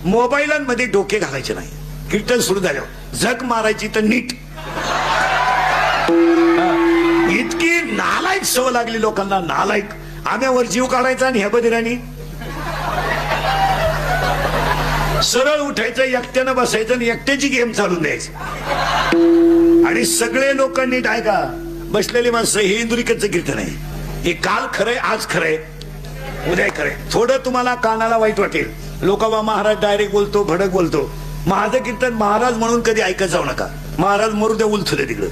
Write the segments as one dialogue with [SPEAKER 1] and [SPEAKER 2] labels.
[SPEAKER 1] मोबाईलांमध्ये डोके घालायचे नाही. कीर्तन सुरू झाल्यावर झक मारायची तर नीट. इतकी नालायक सवय लागली लोकांना, नालायक. आम्यावर जीव काढायचा आणि ह्या बदिराणी सरळ उठायचं, एकट्यानं बसायचं आणि एकट्याची गेम चालून द्यायची. आणि सगळे लोक नीट ऐका, बसलेली माणसं, हे इंदुरीकरचं कीर्तन आहे. हे काल खरंय, आज खरंय, उद्या खरंय. थोडं तुम्हाला कानाला वाईट वाटेल, लोकांना महाराज डायरेक्ट बोलतो, भडक बोलतो. माझं कीर्तन महाराज म्हणून कधी ऐकत जाऊ नका. महाराज मरू द्या, उलथू दे तिकडं.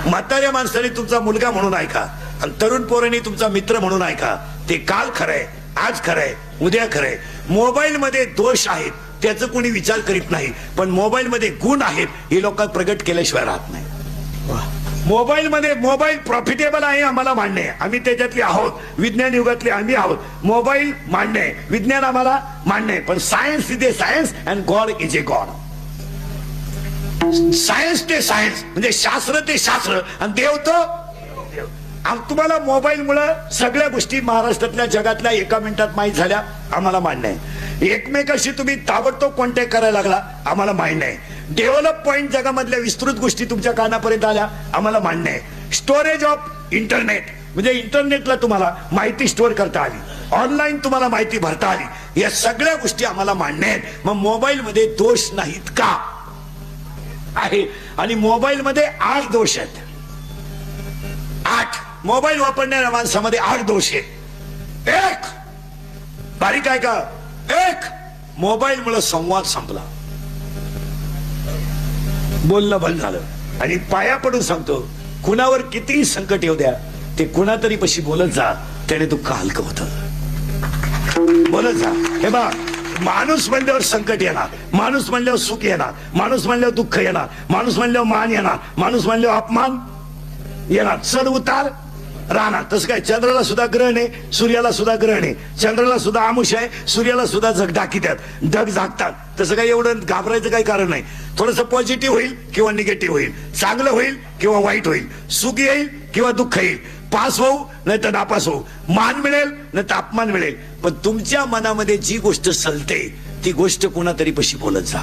[SPEAKER 1] म्हाताऱ्या माणसाने तुमचा मुलगा म्हणून ऐका आणि तरुण पोरांनी तुमचा मित्र म्हणून ऐका. ते काल खरंय, आज खरंय, उद्या खरंय. मोबाईल मध्ये दोष आहेत त्याचं कोणी विचार करीत नाही, पण मोबाईल मध्ये गुण आहेत हे लोकांना प्रगट केल्याशिवाय राहत नाही. मोबाईल मध्ये मोबाईल प्रॉफिटेबल आहे आम्हाला मान्य आहे, आम्ही त्याच्यातले आहोत, विज्ञान युगातले आम्ही आहोत. मोबाईल मान्य आहे, विज्ञान आम्हाला मान्य आहे, पण science is a science and God is a god. Science ते सायन्स म्हणजे शास्त्र ते शास्त्र आणि देव तो देव. तुम्हाला मोबाईल मुळे सगळ्या गोष्टी महाराष्ट्रातल्या जगातल्या एका मिनिटात माहीत झाल्या, आम्हाला मान्य आहे. एकमेकाशी तुम्ही ताबडतोब कॉन्टॅक्ट करायला लागला, आम्हाला मान्य आहे. डेव्हलप पॉइंट जगामधल्या विस्तृत गोष्टी तुमच्या कानापर्यंत आल्या, आम्हाला मान्य आहे. स्टोरेज ऑफ इंटरनेट म्हणजे इंटरनेटला तुम्हाला माहिती स्टोअर करता आली, ऑनलाईन तुम्हाला माहिती भरता आली, या सगळ्या गोष्टी आम्हाला मान्य आहेत. मग मोबाईल मध्ये दोष नाहीत का? आहे. आणि मोबाईल मध्ये 8 दोष आहेत. 8 मोबाईल वापरणाऱ्या माणसामध्ये 8 दोष आहेत. एक बारीक आहे का? एक मोबाईल मुळे संवाद संपला, बोलणं बंद झालं. आणि पाया पडून सांगतो, कुणावर कितीही संकट येऊ द्या, ते कुणातरी पशी बोलत जा, त्याने दुःख हलकं होतं. बोलत जा. हे बा, माणूस म्हणल्यावर संकट येणार, माणूस म्हणल्यावर सुख येणार, माणूस म्हणल्यावर दुःख येणार, माणूस म्हणल्यावर मान येणार, माणूस म्हणल्यावर अपमान येणार, चढ उतार राहणार. तसं काय, चंद्राला सुद्धा ग्रहण आहे, सूर्याला सुद्धा ग्रहण आहे, चंद्राला सुद्धा आमुष आहे, सूर्याला सुद्धा जग दाखितात, ढग झाकतात. तसं काही एवढं घाबरायचं काही कारण नाही. थोडंसं पॉझिटिव्ह होईल किंवा निगेटिव्ह होईल, चांगलं होईल किंवा वाईट होईल, सुख येईल किंवा दुःख येईल, पास होऊ नाही तर नापास होऊ, मान मिळेल नाही तर अपमान मिळेल. पण तुमच्या मनामध्ये जी गोष्ट सलते ती गोष्ट कोणातरी पशी बोलत जा.